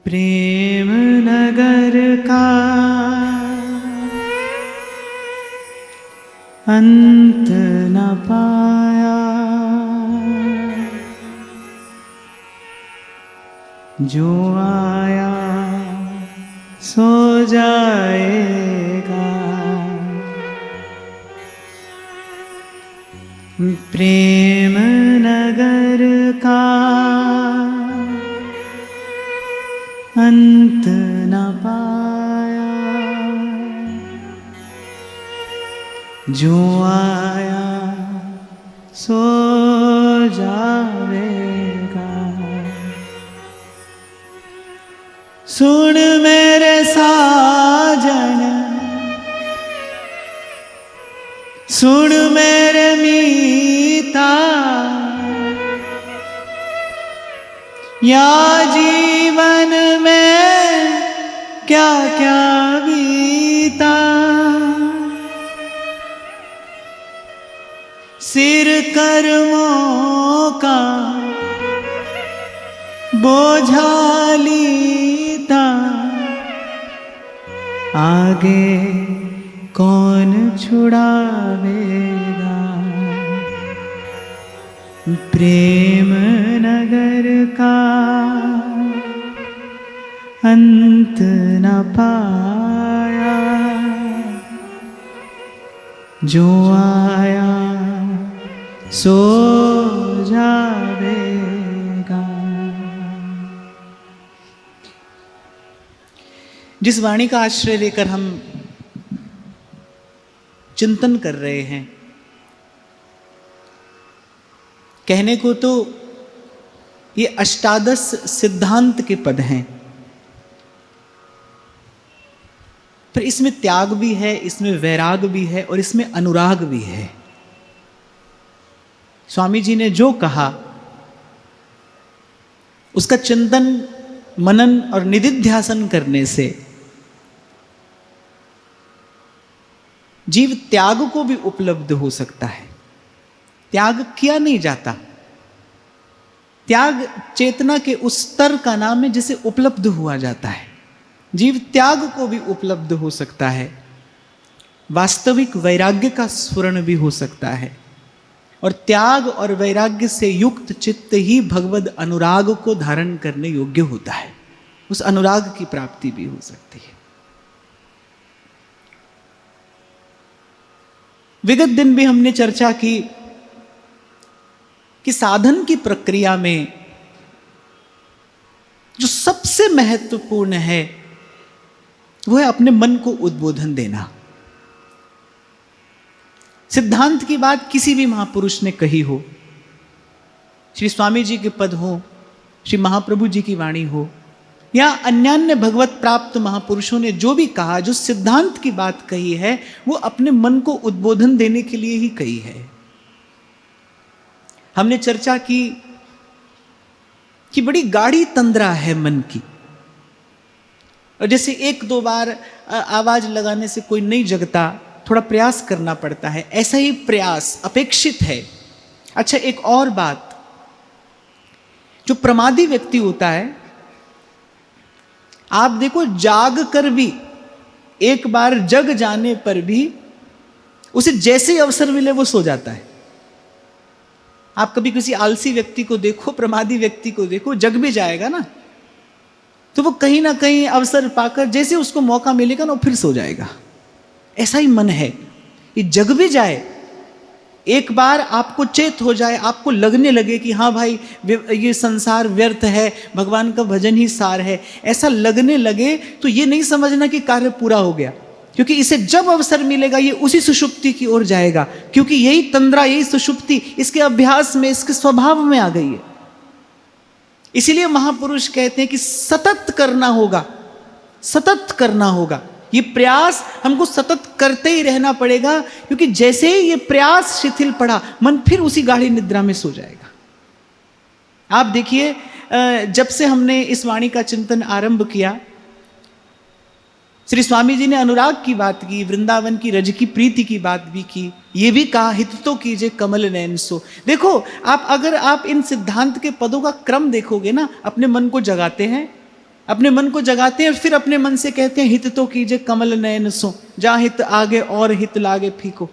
प्रेम नगर का अंत न पाया, जो आया सो जाएगा। प्रेम नगर का अंत न पाया, जो आया सो जाएगा। सुन मेरे साजन, सुन मेरे मीता, या जीवन में क्या क्या बीता। सिर कर्मों का बोझा लीता, आगे कौन छुड़ावेगा। प्रेम नगर का अंत न पाया, जो आया सो जावेगा। जिस वाणी का आश्रय लेकर हम चिंतन कर रहे हैं, कहने को तो ये अष्टादश सिद्धांत के पद हैं, पर इसमें त्याग भी है, इसमें वैराग भी है और इसमें अनुराग भी है। स्वामी जी ने जो कहा उसका चिंतन मनन और निदिध्यासन करने से जीव त्याग को भी उपलब्ध हो सकता है। त्याग किया नहीं जाता, त्याग चेतना के उस स्तर का नाम है जिसे उपलब्ध हुआ जाता है। जीव त्याग को भी उपलब्ध हो सकता है, वास्तविक वैराग्य का स्फुरण भी हो सकता है, और त्याग और वैराग्य से युक्त चित्त ही भगवद अनुराग को धारण करने योग्य होता है। उस अनुराग की प्राप्ति भी हो सकती है। विगत दिन भी हमने चर्चा की कि साधन की प्रक्रिया में जो सबसे महत्वपूर्ण है वो है अपने मन को उद्बोधन देना। सिद्धांत की बात किसी भी महापुरुष ने कही हो, श्री स्वामी जी के पद हो, श्री महाप्रभु जी की वाणी हो, या अन्यान्य भगवत प्राप्त महापुरुषों ने जो भी कहा, जो सिद्धांत की बात कही है, वो अपने मन को उद्बोधन देने के लिए ही कही है। हमने चर्चा की कि बड़ी गाढ़ी तंद्रा है मन की, और जैसे एक दो बार आवाज लगाने से कोई नहीं जगता, थोड़ा प्रयास करना पड़ता है, ऐसा ही प्रयास अपेक्षित है। अच्छा, एक और बात, जो प्रमादी व्यक्ति होता है, आप देखो जाग कर भी, एक बार जग जाने पर भी उसे जैसे ही अवसर मिले वो सो जाता है। आप कभी किसी आलसी व्यक्ति को देखो, प्रमादी व्यक्ति को देखो, जग भी जाएगा ना, तो वो कहीं ना कहीं अवसर पाकर जैसे उसको मौका मिलेगा ना, वो फिर सो जाएगा। ऐसा ही मन है, ये जग भी जाए, एक बार आपको चेत हो जाए, आपको लगने लगे कि हाँ भाई ये संसार व्यर्थ है, भगवान का भजन ही सार है, ऐसा लगने लगे तो ये नहीं समझना कि कार्य पूरा हो गया, क्योंकि इसे जब अवसर मिलेगा ये उसी सुषुप्ति की ओर जाएगा, क्योंकि यही तंद्रा, यही सुषुप्ति इसके अभ्यास में, इसके स्वभाव में आ गई है। इसीलिए महापुरुष कहते हैं कि सतत करना होगा, सतत करना होगा। ये प्रयास हमको सतत करते ही रहना पड़ेगा, क्योंकि जैसे ही ये प्रयास शिथिल पड़ा, मन फिर उसी गाढ़ी निद्रा में सो जाएगा। आप देखिए, जब से हमने इस वाणी का चिंतन आरंभ किया, श्री स्वामी जी ने अनुराग की बात की, वृंदावन की रज की प्रीति की बात भी की, ये भी कहा हित तो कीजिए कमल नयन सो। देखो, अगर आप इन सिद्धांत के पदों का क्रम देखोगे ना, अपने मन को जगाते हैं, अपने मन को जगाते हैं, फिर अपने मन से कहते हैं हित तो कीजिए कमल नयन सो, जहाँ हित आगे और हित लागे फीको।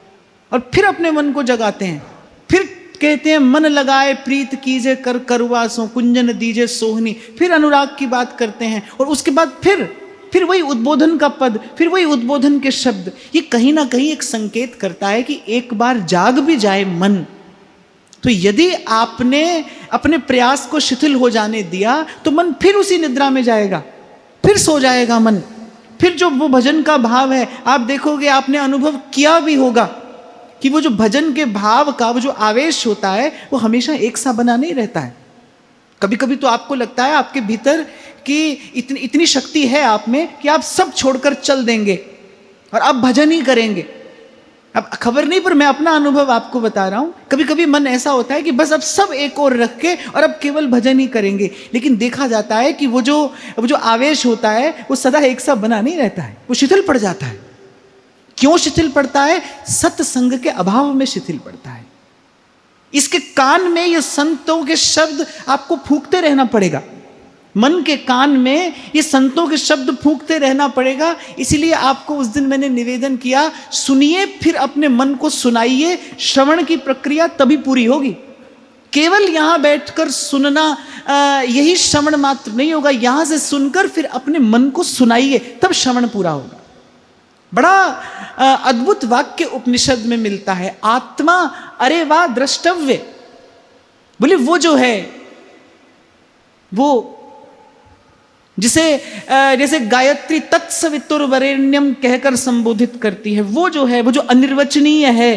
और फिर अपने मन को जगाते हैं, फिर कहते हैं मन लगाए प्रीत कीजिए कर करुआ सो, कुंजन दीजिए सोहनी। फिर अनुराग की बात करते हैं, और उसके बाद फिर वही उद्बोधन का पद, फिर वही उद्बोधन के शब्द। ये कहीं ना कहीं एक संकेत करता है कि एक बार जाग भी जाए मन, तो यदि आपने अपने प्रयास को शिथिल हो जाने दिया तो मन फिर उसी निद्रा में जाएगा, फिर सो जाएगा मन। फिर जो वो भजन का भाव है, आप देखोगे, आपने अनुभव किया भी होगा कि वो जो भजन के भाव का वो जो आवेश होता है वो हमेशा एक सा बना नहीं रहता है। कभी कभी तो आपको लगता है आपके भीतर कि इतनी शक्ति है आप में कि आप सब छोड़कर चल देंगे और अब भजन ही करेंगे। अब खबर नहीं, पर मैं अपना अनुभव आपको बता रहा हूं। कभी कभी मन ऐसा होता है कि बस अब सब एक और रख के और अब केवल भजन ही करेंगे, लेकिन देखा जाता है कि वो जो आवेश होता है वो सदा एक सा बना नहीं रहता है, वो शिथिल पड़ जाता है। क्यों शिथिल पड़ता है? सत्संग के अभाव में शिथिल पड़ता है। इसके कान में ये संतों के शब्द आपको फूंकते रहना पड़ेगा, मन के कान में ये संतों के शब्द फूंकते रहना पड़ेगा। इसीलिए आपको उस दिन मैंने निवेदन किया, सुनिए फिर अपने मन को सुनाइए। श्रवण की प्रक्रिया तभी पूरी होगी। केवल यहां बैठकर सुनना यही श्रवण मात्र नहीं होगा, यहां से सुनकर फिर अपने मन को सुनाइए, तब श्रवण पूरा होगा। बड़ा अद्भुत वाक्य उपनिषद में मिलता है, आत्मा अरे वाह द्रष्टव्य। बोले वो जो है, वो जिसे जैसे गायत्री तत्सवितुर्वरेण्यम कहकर संबोधित करती है, वो जो है, वो जो अनिर्वचनीय है,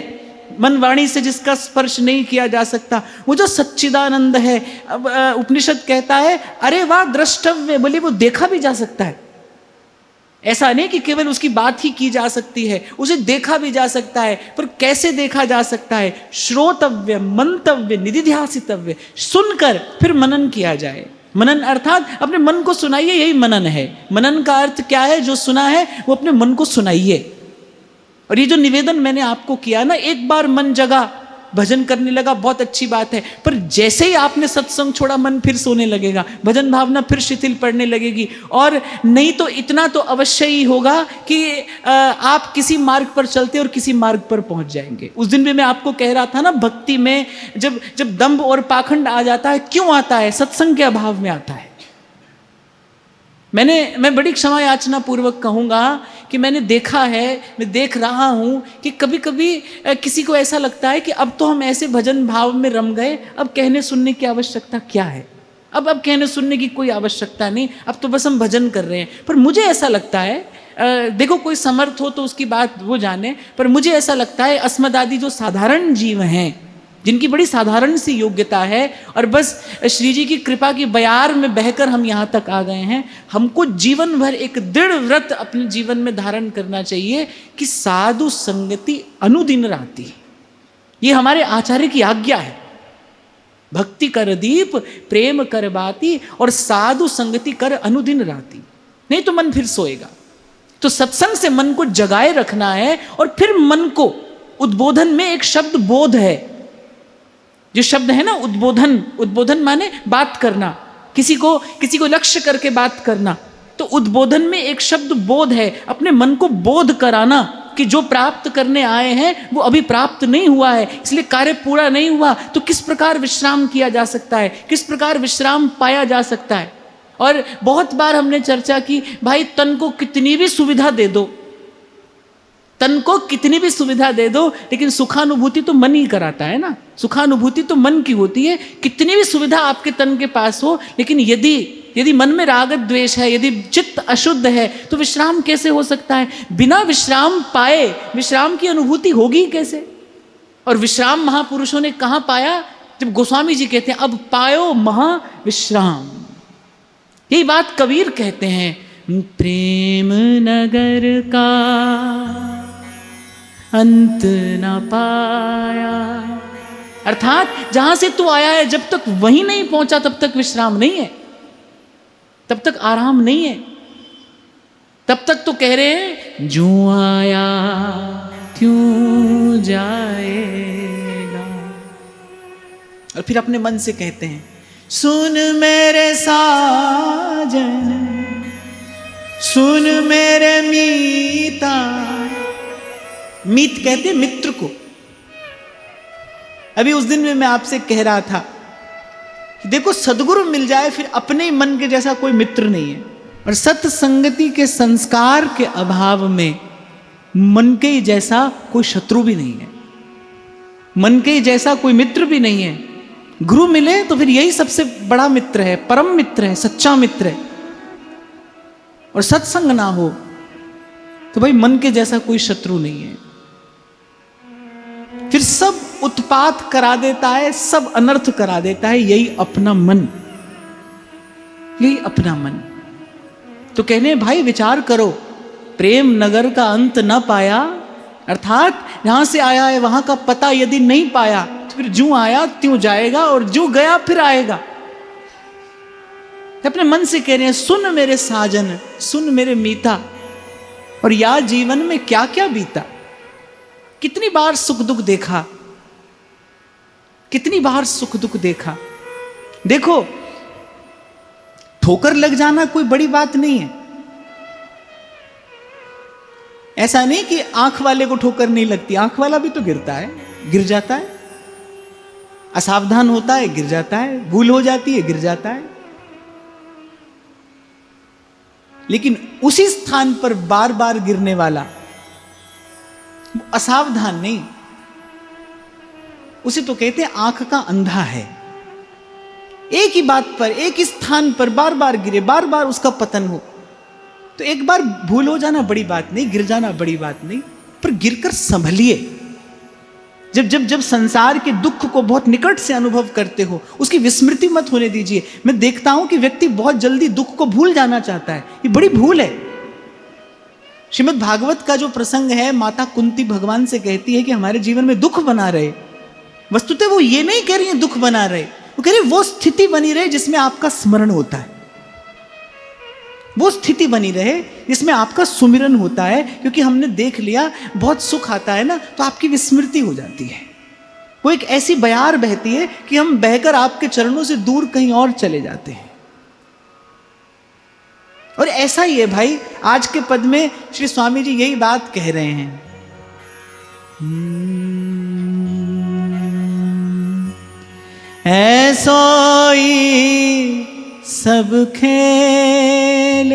मन वाणी से जिसका स्पर्श नहीं किया जा सकता, वो जो सच्चिदानंद है। उपनिषद कहता है अरे वाह द्रष्टव्य, बोले वो देखा भी जा सकता है। ऐसा नहीं कि केवल उसकी बात ही की जा सकती है, उसे देखा भी जा सकता है। पर कैसे देखा जा सकता है? श्रोतव्य, मंतव्य, निधिध्यासितव्य, सुनकर फिर मनन किया जाए। मनन अर्थात अपने मन को सुनाइए, यही मनन है। मनन का अर्थ क्या है? जो सुना है वो अपने मन को सुनाइए। और ये जो निवेदन मैंने आपको किया ना, एक बार मन जगा, भजन करने लगा, बहुत अच्छी बात है। पर जैसे ही आपने सत्संग छोड़ा, मन फिर सोने लगेगा, भजन भावना फिर शिथिल पड़ने लगेगी। और नहीं तो इतना तो अवश्य ही होगा कि आप किसी मार्ग पर चलते और किसी मार्ग पर पहुंच जाएंगे। उस दिन भी मैं आपको कह रहा था ना, भक्ति में जब दंभ और पाखंड आ जाता है, क्यों आता है? सत्संग के अभाव में आता है। मैं बड़ी क्षमा याचना पूर्वक कहूँगा कि मैंने देखा है, मैं देख रहा हूँ कि कभी कभी किसी को ऐसा लगता है कि अब तो हम ऐसे भजन भाव में रम गए, अब कहने सुनने की आवश्यकता क्या है? अब कहने सुनने की कोई आवश्यकता नहीं, अब तो बस हम भजन कर रहे हैं। पर मुझे ऐसा लगता है, देखो कोई समर्थ हो तो उसकी बात वो जाने, पर मुझे ऐसा लगता है अस्मदादि जो साधारण जीव हैं, जिनकी बड़ी साधारण सी योग्यता है, और बस श्री जी की कृपा की बयार में बहकर हम यहाँ तक आ गए हैं, हमको जीवन भर एक दृढ़ व्रत अपने जीवन में धारण करना चाहिए कि साधु संगति अनुदिन राती। ये हमारे आचार्य की आज्ञा है। भक्ति कर दीप, प्रेम कर बाती, और साधु संगति कर अनुदिन राती। नहीं तो मन फिर सोएगा। तो सत्संग से मन को जगाए रखना है। और फिर मन को उद्बोधन में एक शब्द बोध है, जो शब्द है ना उद्बोधन, उद्बोधन माने बात करना, किसी को लक्ष्य करके बात करना। तो उद्बोधन में एक शब्द बोध है, अपने मन को बोध कराना कि जो प्राप्त करने आए हैं वो अभी प्राप्त नहीं हुआ है, इसलिए कार्य पूरा नहीं हुआ, तो किस प्रकार विश्राम किया जा सकता है, किस प्रकार विश्राम पाया जा सकता है। और बहुत बार हमने चर्चा की, भाई तन को कितनी भी सुविधा दे दो, तन को कितनी भी सुविधा दे दो, लेकिन सुखानुभूति तो मन ही कराता है ना। सुखानुभूति तो मन की होती है। कितनी भी सुविधा आपके तन के पास हो, लेकिन यदि मन में राग द्वेष है, यदि चित्त अशुद्ध है, तो विश्राम कैसे हो सकता है? बिना विश्राम पाए विश्राम की अनुभूति होगी कैसे? और विश्राम महापुरुषों ने कहाँ पाया? जब गोस्वामी जी कहते हैं अब पायो महाविश्राम। यही बात कबीर कहते हैं, प्रेम नगर का अंत न पाया। अर्थात जहां से तू आया है, जब तक वहीं नहीं पहुंचा तब तक विश्राम नहीं है, तब तक आराम नहीं है। तब तक तो कह रहे हैं जो आया क्यों जाएगा। और फिर अपने मन से कहते हैं सुन मेरे साजन सुन मेरे मीता, मीत कहते मित्र को। अभी उस दिन में मैं आपसे कह रहा था कि देखो सद्गुरु मिल जाए फिर अपने ही मन के जैसा कोई मित्र नहीं है, और सत्संगति के संस्कार के अभाव में मन के ही जैसा कोई शत्रु भी नहीं है, मन के ही जैसा कोई मित्र भी नहीं है। गुरु मिले तो फिर यही सबसे बड़ा मित्र है, परम मित्र है, सच्चा मित्र है। और सत्संग ना हो तो भाई मन के जैसा कोई शत्रु नहीं है। फिर सब उत्पात करा देता है, सब अनर्थ करा देता है, यही अपना मन, यही अपना मन। तो कहने भाई विचार करो, प्रेम नगर का अंत न पाया, अर्थात जहां से आया है वहां का पता यदि नहीं पाया तो फिर ज्यों आया त्यों जाएगा, और ज्यों गया फिर आएगा। अपने मन से कह रहे हैं सुन मेरे साजन, सुन मेरे मीता, और या जीवन में क्या क्या बीता, कितनी बार सुख दुख देखा, कितनी बार सुख दुख देखा। देखो ठोकर लग जाना कोई बड़ी बात नहीं है। ऐसा नहीं कि आंख वाले को ठोकर नहीं लगती, आंख वाला भी तो गिरता है, गिर जाता है, असावधान होता है, गिर जाता है, भूल हो जाती है, गिर जाता है। लेकिन उसी स्थान पर बार बार गिरने वाला असावधान नहीं, उसे तो कहते हैं आंख का अंधा है। एक ही बात पर, एक ही स्थान पर बार बार गिरे, बार बार उसका पतन हो। तो एक बार भूल हो जाना बड़ी बात नहीं, गिर जाना बड़ी बात नहीं, पर गिरकर संभलिए। जब जब जब संसार के दुख को बहुत निकट से अनुभव करते हो, उसकी विस्मृति मत होने दीजिए। मैं देखता हूं कि व्यक्ति बहुत जल्दी दुख को भूल जाना चाहता है, ये बड़ी भूल है। श्रीमद् भागवत का जो प्रसंग है, माता कुंती भगवान से कहती है कि हमारे जीवन में दुख बना रहे। वस्तुतः वो ये नहीं कह रही है दुख बना रहे, वो कह रही वो स्थिति बनी रहे जिसमें आपका स्मरण होता है, वो स्थिति बनी रहे जिसमें आपका सुमिरन होता है। क्योंकि हमने देख लिया बहुत सुख आता है ना तो आपकी विस्मृति हो जाती है, वो एक ऐसी बयार बहती है कि हम बहकर आपके चरणों से दूर कहीं और चले जाते हैं। और ऐसा ही है भाई, आज के पद में श्री स्वामी जी यही बात कह रहे हैं। ऐसो ही सब खेल,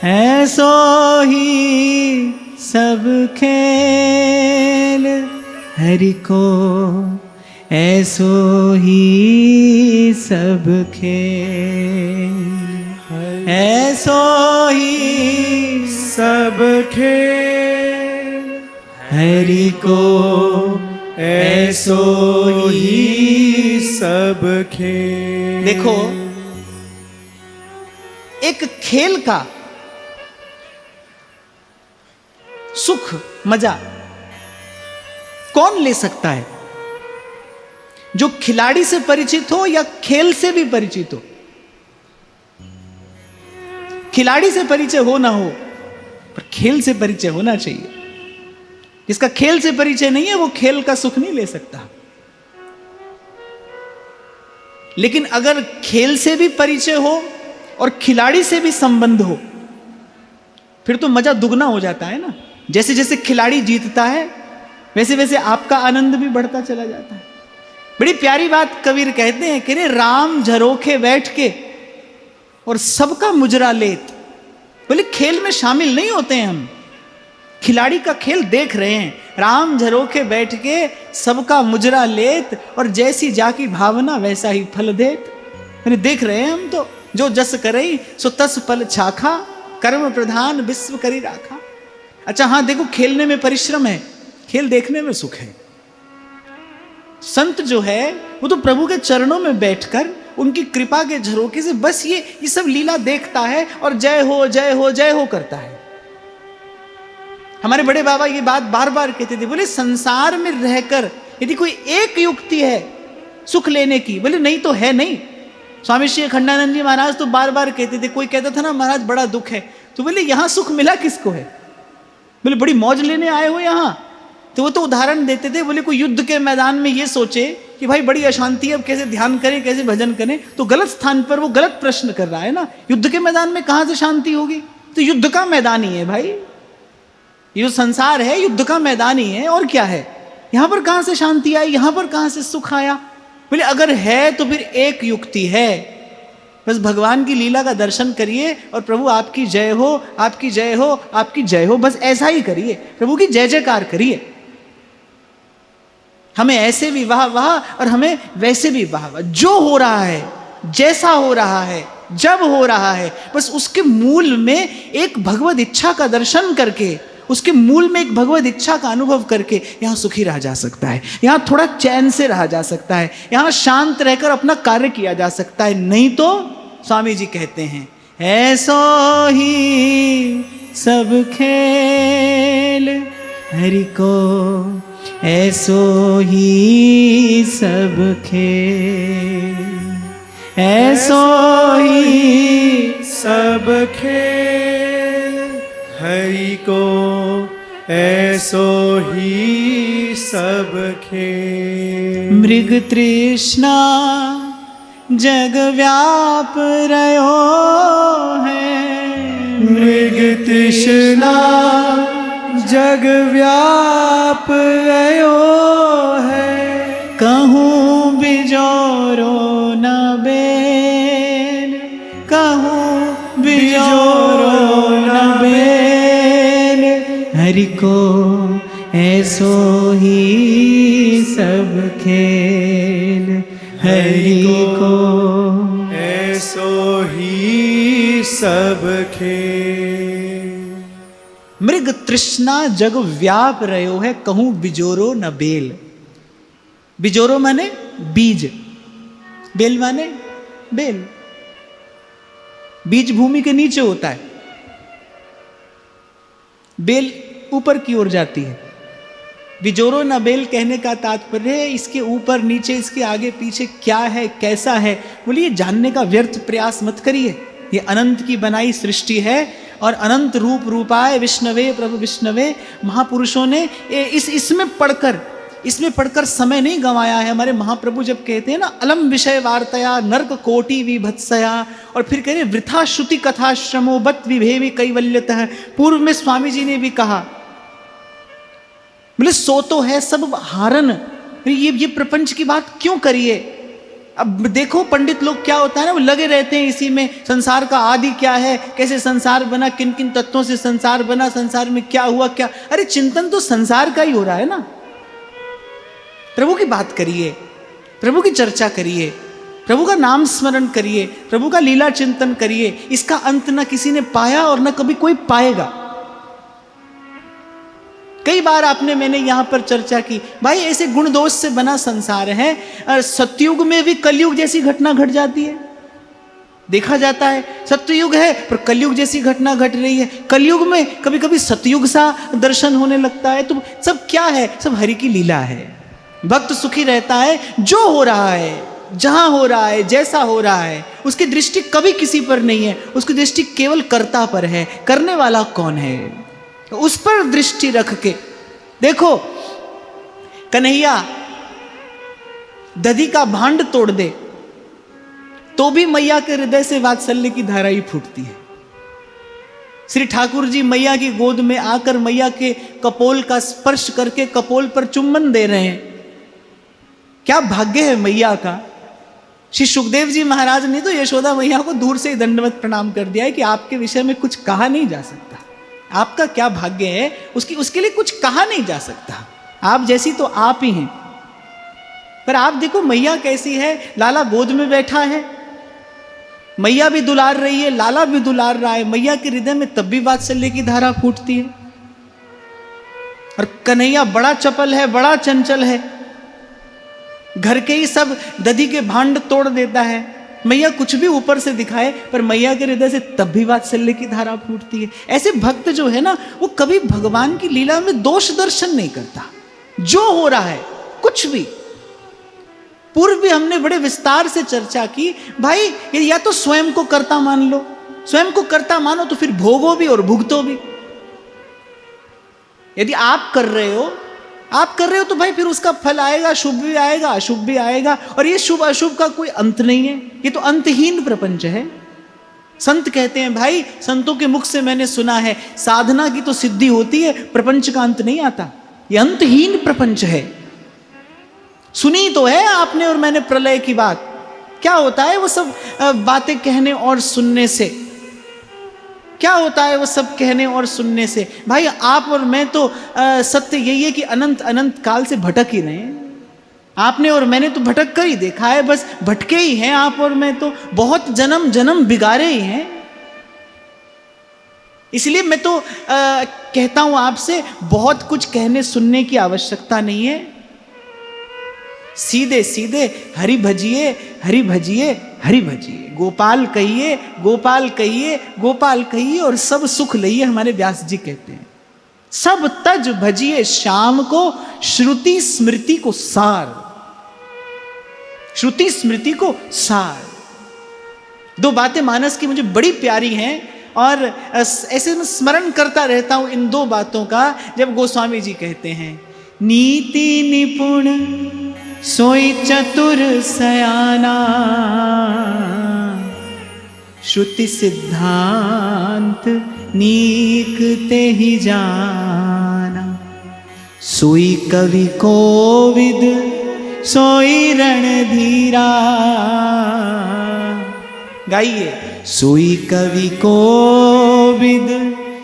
ऐसो ही सब खेल, हरि को ऐसो ही सब खेल, ऐसो ही सब खेल, हरि को ऐसो ही सब खेल। देखो एक खेल का सुख मजा कौन ले सकता है? जो खिलाड़ी से परिचित हो या खेल से भी परिचित हो। खिलाड़ी से परिचय हो ना हो, पर खेल से परिचय होना चाहिए। जिसका खेल से परिचय नहीं है वो खेल का सुख नहीं ले सकता। लेकिन अगर खेल से भी परिचय हो और खिलाड़ी से भी संबंध हो, फिर तो मजा दुगना हो जाता है ना। जैसे जैसे खिलाड़ी जीतता है वैसे वैसे आपका आनंद भी बढ़ता चला जाता है। बड़ी प्यारी बात कबीर कहते हैं कि राम झरोखे बैठ के और सबका मुजरा लेत। बोले खेल में शामिल नहीं होते हैं हम, खिलाड़ी का खेल देख रहे हैं। राम झरोखे बैठ के सबका मुजरा लेत, और जैसी जाकी भावना वैसा ही फल देत। मैंने देख रहे हैं हम तो, जो जस करई सो तस फल छाखा, कर्म प्रधान विश्व करी राखा। अच्छा हाँ देखो, खेलने में परिश्रम है, खेल देखने में सुख है। संत जो है वो तो प्रभु के चरणों में बैठकर उनकी कृपा के झरोखे से बस ये सब लीला देखता है और जय हो जय हो जय हो करता है। हमारे बड़े बाबा ये बात बार बार कहते थे, बोले संसार में रहकर यदि कोई एक युक्ति है सुख लेने की, बोले नहीं तो है नहीं। स्वामी श्री अखंडानंद जी महाराज तो बार बार कहते थे, कोई कहता था ना महाराज बड़ा दुख है, तो बोले यहां सुख मिला किसको है? बोले बड़ी मौज लेने आए हो यहां। तो वो तो उदाहरण देते थे, बोले कोई युद्ध के मैदान में ये सोचे कि भाई बड़ी अशांति है, अब कैसे ध्यान करें, कैसे भजन करें, तो गलत स्थान पर वो गलत प्रश्न कर रहा है ना। युद्ध के मैदान में कहां से शांति होगी? तो युद्ध का मैदान ही है भाई, ये जो संसार है युद्ध का मैदान ही है, और क्या है? यहां पर कहां से शांति आई, यहां पर कहां से सुख आया? बोले अगर है तो फिर एक युक्ति है, बस भगवान की लीला का दर्शन करिए और प्रभु आपकी जय हो, आपकी जय हो, आपकी जय हो, बस ऐसा ही करिए, प्रभु की जय जयकार करिए। हमें ऐसे भी वाह वाह और हमें वैसे भी वाह वाह। जो हो रहा है, जैसा हो रहा है, जब हो रहा है, बस उसके मूल में एक भगवद इच्छा का दर्शन करके, उसके मूल में एक भगवद इच्छा का अनुभव करके यहाँ सुखी रहा जा सकता है, यहाँ थोड़ा चैन से रहा जा सकता है, यहाँ शांत रहकर अपना कार्य किया जा सकता है। नहीं तो स्वामी जी कहते हैं ऐसो ही सब खेल हरि को, ऐसो ही सब खेल, ऐसो ही सब खेल हरि को, ऐसो ही सब खेल। मृग तृष्णा जग व्याप रयो है, मृग तृष्णा जग व्याप रयो है, कहूँ बिजोरो न बेल, कहूँ बिजोरो न बेल, हरि को ऐसो ही सब खेल, हरि को ऐसो ही सब खेल। मृग तृष्णा जग व्याप रयो है, कहूँ बिजोरो न बेल। बिजोरो माने बीज, बेल माने बेल। बीज भूमि के नीचे होता है, बेल ऊपर की ओर जाती है। बिजोरो न बेल कहने का तात्पर्य है इसके ऊपर नीचे, इसके आगे पीछे क्या है, कैसा है, बोलिए जानने का व्यर्थ प्रयास मत करिए। ये अनंत की बनाई सृष्टि है और अनंत रूप रूपाय विष्णवे प्रभु विष्णवे महापुरुषों ने इसमें पढ़कर समय नहीं गंवाया है। हमारे महाप्रभु जब कहते हैं ना अलम विषय वार्तया नर्क कोटि विभत्सया, और फिर कह रहे वृथा श्रुति कथा श्रमो बत विभेवी कैवल्यतः। पूर्व में स्वामी जी ने भी कहा, बोले सो तो है सब हारन, ये प्रपंच की बात क्यों करिए। अब देखो पंडित लोग क्या होता है ना, वो लगे रहते हैं इसी में, संसार का आदि क्या है, कैसे संसार बना, किन किन तत्वों से संसार बना, संसार में क्या हुआ क्या। अरे चिंतन तो संसार का ही हो रहा है ना। प्रभु की बात करिए, प्रभु की चर्चा करिए, प्रभु का नाम स्मरण करिए, प्रभु का लीला चिंतन करिए। इसका अंत न किसी ने पाया और न कभी कोई पाएगा। कई बार मैंने यहां पर चर्चा की, भाई ऐसे गुण दोष से बना संसार है, और सतयुग में भी कलयुग जैसी घटना घट जाती है, देखा जाता है। सतयुग है पर कलयुग जैसी घटना घट रही है, कलयुग में कभी कभी सतयुग सा दर्शन होने लगता है। तो सब क्या है, सब हरि की लीला है। भक्त सुखी रहता है जो हो रहा है, जहां हो रहा है, जैसा हो रहा है। उसकी दृष्टि कभी किसी पर नहीं है, उसकी दृष्टि केवल कर्ता पर है। करने वाला कौन है, उस पर दृष्टि रख के देखो। कन्हैया दधी का भांड तोड़ दे तो भी मैया के हृदय से वात्सल्य की धारा ही फूटती है। श्री ठाकुर जी मैया की गोद में आकर मैया के कपोल का स्पर्श करके कपोल पर चुम्बन दे रहे हैं। क्या भाग्य है मैया का। श्री सुखदेव जी महाराज ने तो यशोदा मैया को दूर से ही दंडवत प्रणाम कर दिया है कि आपके विषय में कुछ कहा नहीं जा सकता, आपका क्या भाग्य है, उसके लिए कुछ कहा नहीं जा सकता। आप जैसी तो आप ही हैं। पर आप देखो मैया कैसी है, लाला गोद में बैठा है, मैया भी दुलार रही है, लाला भी दुलार रहा है। मैया के हृदय में तब भी वात्सल्य की धारा फूटती है। और कन्हैया बड़ा चपल है, बड़ा चंचल है, घर के ही सब दधी के भांड तोड़ देता है। मैया कुछ भी ऊपर से दिखाए पर मैया के हृदय से तब भी वात्सल्य की धारा फूटती है। ऐसे भक्त जो है ना, वो कभी भगवान की लीला में दोष दर्शन नहीं करता। जो हो रहा है कुछ भी, पूर्व भी हमने बड़े विस्तार से चर्चा की, भाई या तो स्वयं को कर्ता मान लो, स्वयं को कर्ता मानो तो फिर भोगो भी और भुगतो भी। यदि आप कर रहे हो, आप कर रहे हो तो भाई फिर उसका फल आएगा, शुभ भी आएगा अशुभ भी आएगा, और ये शुभ अशुभ का कोई अंत नहीं है, ये तो अंतहीन प्रपंच है। संत कहते हैं भाई, संतों के मुख से मैंने सुना है, साधना की तो सिद्धि होती है, प्रपंच का अंत नहीं आता, ये अंतहीन प्रपंच है। सुनी तो है आपने और मैंने प्रलय की बात, क्या होता है वो सब बातें कहने और सुनने से, क्या होता है वो सब कहने और सुनने से? भाई आप और मैं तो सत्य यही है कि अनंत अनंत काल से भटक ही रहे हैं। आपने और मैंने तो भटक कर ही देखा है, बस भटके ही हैं आप और मैं, तो बहुत जन्म जन्म बिगाड़े ही हैं। इसलिए मैं तो कहता हूं आपसे, बहुत कुछ कहने सुनने की आवश्यकता नहीं है। सीधे सीधे हरि भजिए, हरि भजिए, हरि भजिए, गोपाल कहिए, गोपाल कहिए, गोपाल कहिए, और सब सुख लइए। हमारे व्यास जी कहते हैं, सब तज भजिए श्याम को, श्रुति स्मृति को सार, श्रुति स्मृति को सार। दो बातें मानस की मुझे बड़ी प्यारी हैं, और ऐसे मैं स्मरण करता रहता हूं इन दो बातों का, जब गोस्वामी जी कहते हैं, नीति निपुण सोई चतुर सयाना, श्रुति सिद्धांत नीक ते ही जाना, सोई कवि कोविद सोई रणधीरा। गाइए, सोई कवि कोविद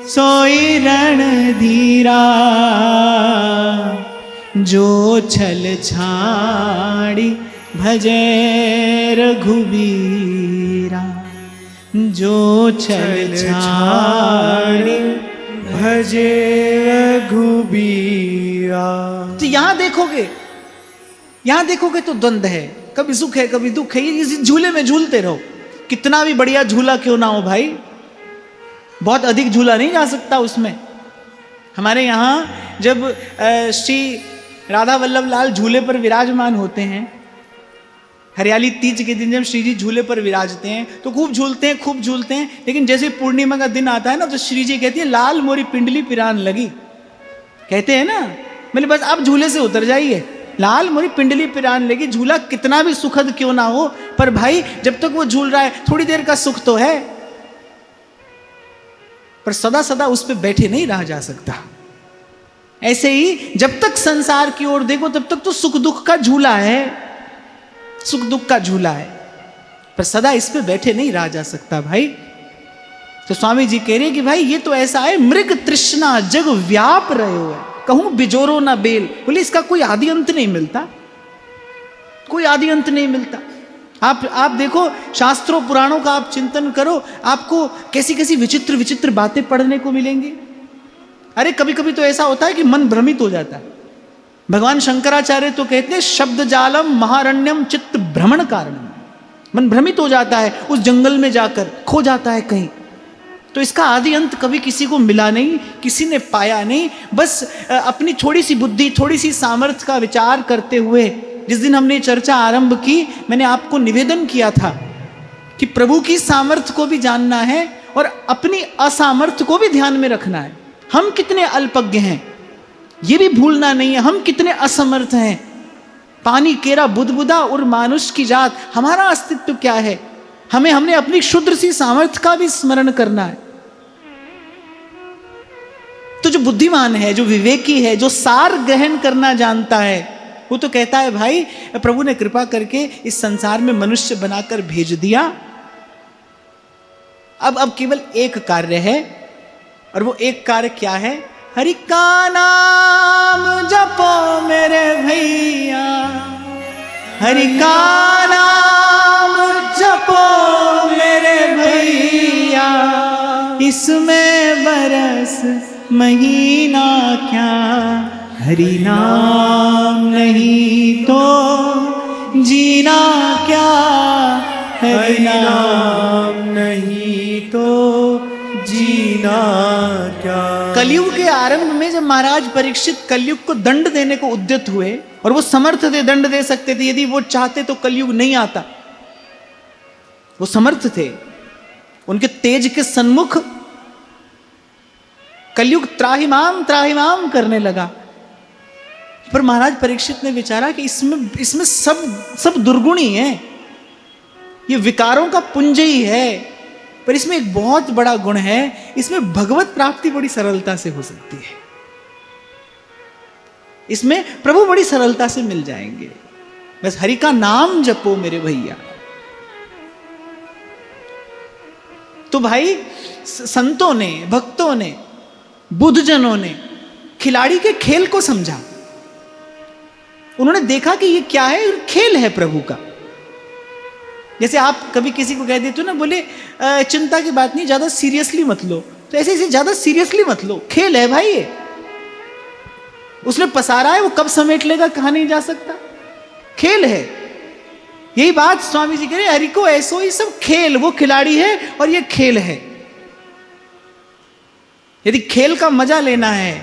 सोई रणधीरा, जो छल छाड़ी भजे रघुबीरा, जो छल छाड़ी भजे रघुबीरा। तो यहां देखोगे तो द्वंद्व है, कभी सुख है कभी दुख है, इस झूले में झूलते रहो। कितना भी बढ़िया झूला क्यों ना हो भाई, बहुत अधिक झूला नहीं जा सकता उसमें। हमारे यहाँ जब श्री राधा वल्लभ लाल झूले पर विराजमान होते हैं, हरियाली तीज के दिन जब श्री जी झूले पर विराजते हैं तो खूब झूलते हैं, खूब झूलते हैं, लेकिन जैसे पूर्णिमा का दिन आता है ना, तो श्री जी कहती है, लाल मोरी पिंडली पिरान लगी। कहते हैं ना, मैंने बस आप झूले से उतर जाइए, लाल मोरी पिंडली पिरान लगी। झूला कितना भी सुखद क्यों ना हो, पर भाई जब तक वो झूल रहा है थोड़ी देर का सुख तो है, पर सदा सदा उस पर बैठे नहीं रहा जा सकता। ऐसे ही जब तक संसार की ओर देखो तब तक तो सुख दुख का झूला है, सुख दुख का झूला है, पर सदा इस पे बैठे नहीं रहा जा सकता भाई। तो स्वामी जी कह रहे हैं कि भाई ये तो ऐसा है, मृग तृष्णा जग व्याप रहे हो है, कहूं बिजोरो ना बेल। बोले इसका कोई आदि अंत नहीं मिलता, कोई आदि अंत नहीं मिलता। आप देखो शास्त्रों पुराणों का आप चिंतन करो, आपको कैसी कैसी विचित्र विचित्र बातें पढ़ने को मिलेंगी। अरे कभी कभी तो ऐसा होता है कि मन भ्रमित हो जाता है। भगवान शंकराचार्य तो कहते हैं, शब्द जालम महारण्यम चित्त भ्रमण कारणम। मन भ्रमित हो जाता है, उस जंगल में जाकर खो जाता है कहीं। तो इसका आदि अंत कभी किसी को मिला नहीं, किसी ने पाया नहीं। बस अपनी थोड़ी सी बुद्धि, थोड़ी सी सामर्थ्य का विचार करते हुए, जिस दिन हमने चर्चा आरंभ की, मैंने आपको निवेदन किया था कि प्रभु की सामर्थ्य को भी जानना है और अपनी असामर्थ्य को भी ध्यान में रखना है। हम कितने अल्पज्ञ हैं ये भी भूलना नहीं है, हम कितने असमर्थ हैं। पानी केरा बुदबुदा और मानुष की जात, हमारा अस्तित्व क्या है? हमने अपनी क्षुद्र सी सामर्थ्य का भी स्मरण करना है। तो जो बुद्धिमान है, जो विवेकी है, जो सार ग्रहण करना जानता है, वो तो कहता है भाई प्रभु ने कृपा करके इस संसार में मनुष्य बनाकर भेज दिया। अब केवल एक कार्य है, और वो एक कार्य क्या है? हरि का नाम जपो मेरे भैया, हरि का नाम जपो मेरे भैया, इसमें बरस महीना क्या, हरि नाम नहीं तो जीना क्या, हरि नाम नहीं तो जीना क्या। कलयुग के आरंभ में जब महाराज परीक्षित कलयुग को दंड देने को उद्यत हुए, और वो समर्थ थे, दंड दे सकते थे, यदि वो चाहते तो कलयुग नहीं आता, वो समर्थ थे। उनके तेज के सन्मुख कलयुग त्राहिमाम त्राहिमाम करने लगा। पर महाराज परीक्षित ने विचारा कि इसमें सब दुर्गुणी है, ये विकारों का पुंज ही है, पर इसमें एक बहुत बड़ा गुण है, इसमें भगवत प्राप्ति बड़ी सरलता से हो सकती है, इसमें प्रभु बड़ी सरलता से मिल जाएंगे, बस हरि का नाम जपो मेरे भैया। तो भाई संतों ने, भक्तों ने, बुद्धजनों ने खिलाड़ी के खेल को समझा, उन्होंने देखा कि ये क्या है, खेल है प्रभु का। जैसे आप कभी किसी को कह देते हो ना, बोले चिंता की बात नहीं, ज्यादा सीरियसली मत लो, तो ऐसे ऐसे ज्यादा सीरियसली मत लो, खेल है भाई ये, उसने पसारा है, वो कब समेट लेगा कहा नहीं जा सकता, खेल है। यही बात स्वामी जी कह रहे, हरि को ऐसो ही सब खेल, वो खिलाड़ी है और ये खेल है। यदि खेल का मजा लेना है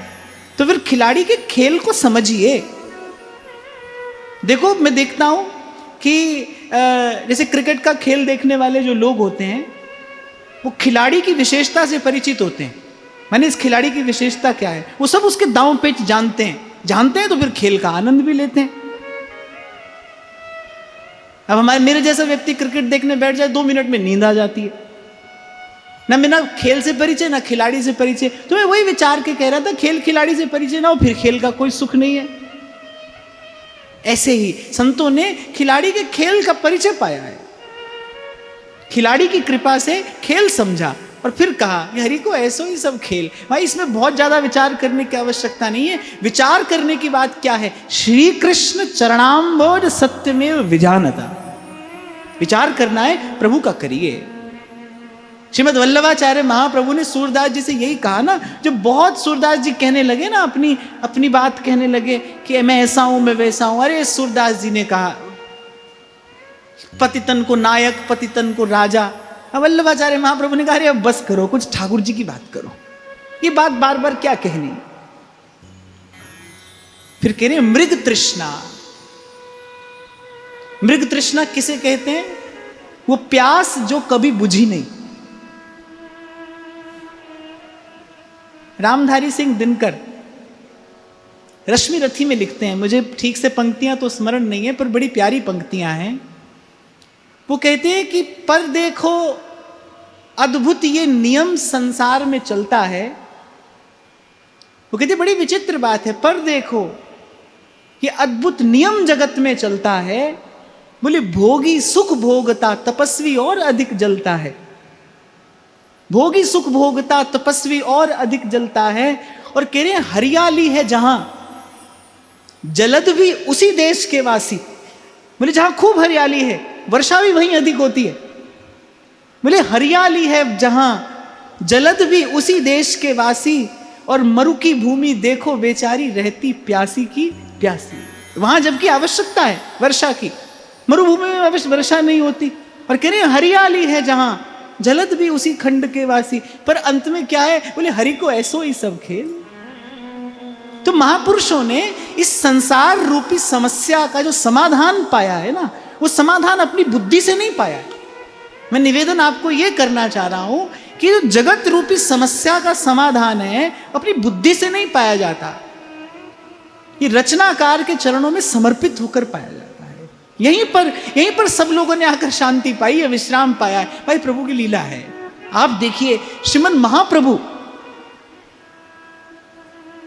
तो फिर खिलाड़ी के खेल को समझिए। देखो मैं देखता हूं कि जैसे क्रिकेट का खेल देखने वाले जो लोग होते हैं, वो खिलाड़ी की विशेषता से परिचित होते हैं, माने इस खिलाड़ी की विशेषता क्या है, वो सब उसके दांव पेच जानते हैं, तो फिर खेल का आनंद भी लेते हैं। अब मेरे जैसा व्यक्ति क्रिकेट देखने बैठ जाए, 2 मिनट में नींद आ जाती है, ना खेल से परिचय ना खिलाड़ी से परिचय। तो मैं वही विचार के कह रहा था, खेल खिलाड़ी से परिचय ना हो फिर खेल का कोई सुख नहीं है। ऐसे ही संतों ने खिलाड़ी के खेल का परिचय पाया है, खिलाड़ी की कृपा से खेल समझा और फिर कहा कि हरि को ऐसो ही सब खेल। भाई इसमें बहुत ज्यादा विचार करने की आवश्यकता नहीं है। विचार करने की बात क्या है, श्री कृष्ण चरणाम्बोज सत्यमेव विजानता, विचार करना है प्रभु का करिए। श्रीमद् वल्लभाचार्य महाप्रभु ने सूरदास जी से यही कहा ना, जब बहुत सूरदास जी कहने लगे ना, अपनी बात कहने लगे कि मैं ऐसा हूं मैं वैसा हूं, अरे सूरदास जी ने कहा पतितन को नायक पतितन को राजा। वल्लभाचार्य महाप्रभु ने कहा अरे अब बस करो, कुछ ठाकुर जी की बात करो, ये बात बार बार क्या कहनी। फिर कह रहे मृग तृष्णा। मृग तृष्णा किसे कहते हैं, वो प्यास जो कभी बुझी नहीं। रामधारी सिंह दिनकर रश्मि रथी में लिखते हैं, मुझे ठीक से पंक्तियां तो स्मरण नहीं है पर बड़ी प्यारी पंक्तियां हैं। वो कहते हैं कि पर देखो अद्भुत ये नियम संसार में चलता है। वो कहते बड़ी विचित्र बात है, पर देखो ये अद्भुत नियम जगत में चलता है। बोले भोगी सुख भोगता तपस्वी और अधिक जलता है, भोगी सुख भोगता तपस्वी और अधिक जलता है। और कह रहे हैं हरियाली है जहां, जलद भी उसी देश के वासी। बोले जहां खूब हरियाली है वर्षा भी वहीं अधिक होती है। बोले हरियाली है जहां, जलद भी उसी देश के वासी, और मरु की भूमि देखो बेचारी रहती प्यासी की प्यासी। वहां जबकि आवश्यकता है वर्षा की, मरुभूमि में अवश्य वर्षा नहीं होती। और कह रहे हैं हरियाली है जहां, जलद भी उसी खंड के वासी। पर अंत में क्या है, बोले हरि को ऐसो ही सब खेल। तो महापुरुषों ने इस संसार रूपी समस्या का जो समाधान पाया है ना, वो समाधान अपनी बुद्धि से नहीं पाया है। मैं निवेदन आपको यह करना चाह रहा हूं कि जो जगत रूपी समस्या का समाधान है अपनी बुद्धि से नहीं पाया जाता, ये रचनाकार के चरणों में समर्पित होकर पाया जाता है। यहीं पर सब लोगों ने आकर शांति पाई है, विश्राम पाया है। भाई प्रभु की लीला है। आप देखिए श्रीमन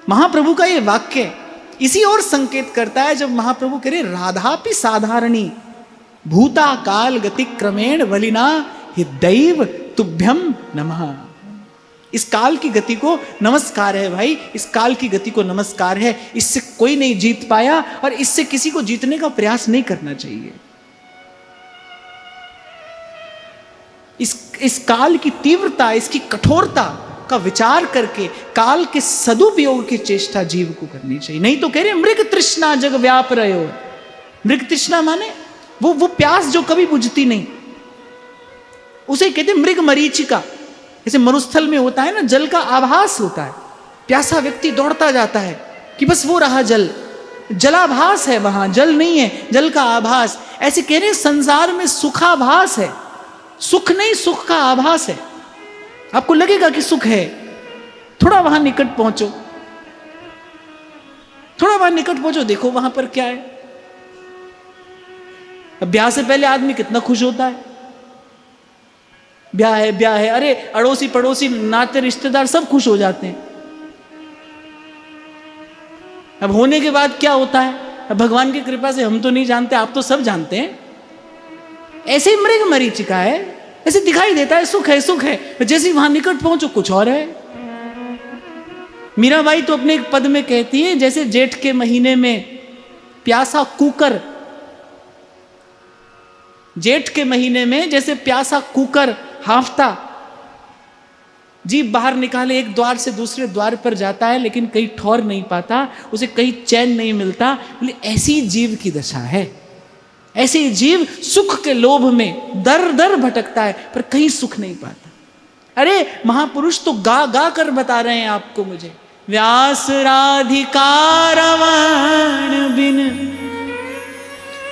महाप्रभु का ये वाक्य इसी ओर संकेत करता है, जब महाप्रभु कह रहे राधापि साधारणी भूता काल गति क्रमेण वलिना हि दैव तुभ्यम नमः। इस काल की गति को नमस्कार है भाई, इस काल की गति को नमस्कार है। इससे कोई नहीं जीत पाया और इससे किसी को जीतने का प्रयास नहीं करना चाहिए। इस काल की तीव्रता, इसकी कठोरता का विचार करके काल के सदुपयोग की चेष्टा जीव को करनी चाहिए। नहीं तो कह रहे मृग तृष्णा जग व्याप रहे हो। मृग तृष्णा माने वो प्यास जो कभी बुझती नहीं, उसे कहते मृग मरीचिका। जैसे मरुस्थल में होता है ना, जल का आभास होता है, प्यासा व्यक्ति दौड़ता जाता है कि बस वो रहा जल, जलाभास है, वहां जल नहीं है, जल का आभास। ऐसे कह रहे संसार में सुखाभास है, सुख नहीं सुख का आभास है। आपको लगेगा कि सुख है, थोड़ा वहां निकट पहुंचो थोड़ा वहां निकट पहुंचो, देखो वहां पर क्या है। अब ब्याह से पहले आदमी कितना खुश होता है, ब्याह है ब्याह है, अरे अड़ोसी पड़ोसी नाते रिश्तेदार सब खुश हो जाते हैं। अब होने के बाद क्या होता है, अब भगवान की कृपा से हम तो नहीं जानते, आप तो सब जानते हैं। ऐसे ही मृग मरीचिका है, ऐसे दिखाई देता है सुख है सुख है, जैसे ही वहां निकट पहुंचो कुछ और है। मीराबाई तो अपने एक पद में कहती है, जैसे जेठ के महीने में प्यासा कुकर, जेठ के महीने में जैसे प्यासा कुकर हांफता, जीभ बाहर निकाले एक द्वार से दूसरे द्वार पर जाता है, लेकिन कहीं ठौर नहीं पाता, उसे कहीं चैन नहीं मिलता, बोले ऐसी जीव की दशा है। ऐसी जीव सुख के लोभ में दर दर भटकता है, पर कहीं सुख नहीं पाता। अरे महापुरुष तो गा गा कर बता रहे हैं आपको, मुझे व्यास राधिका रमण बिन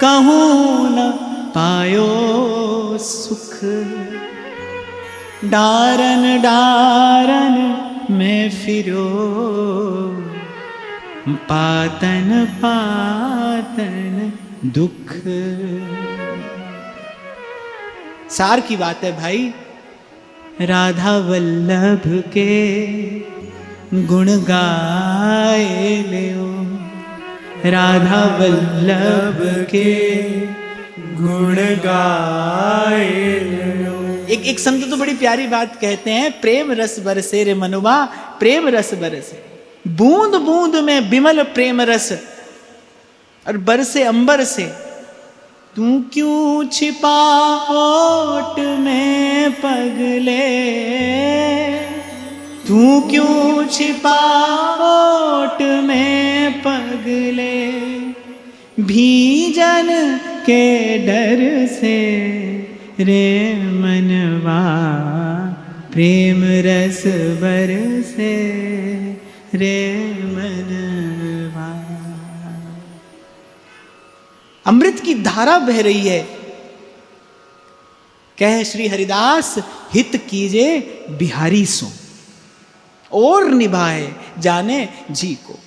कहूं न पायो सुख, डारन डारन में फिरो, पातन पातन दुख। सार की बात है भाई, राधा वल्लभ के गुण गाए लियो, राधा वल्लभ के गुण गाए लियो। एक संत तो बड़ी प्यारी बात कहते हैं, प्रेम रस बरसे रे मनुआ, प्रेम रस बरसे, बूंद बूंद में बिमल प्रेम रस, और बरसे अंबर से। तू क्यों छिपा होठ में पगले, तू क्यों छिपा होठ में पगले, भीजन के डर से रे मनवा, प्रेम रस बरसे रे मनवा। अमृत की धारा बह रही है। कह श्री हरिदास हित कीजे बिहारी सो, और निभाए जाने जी को।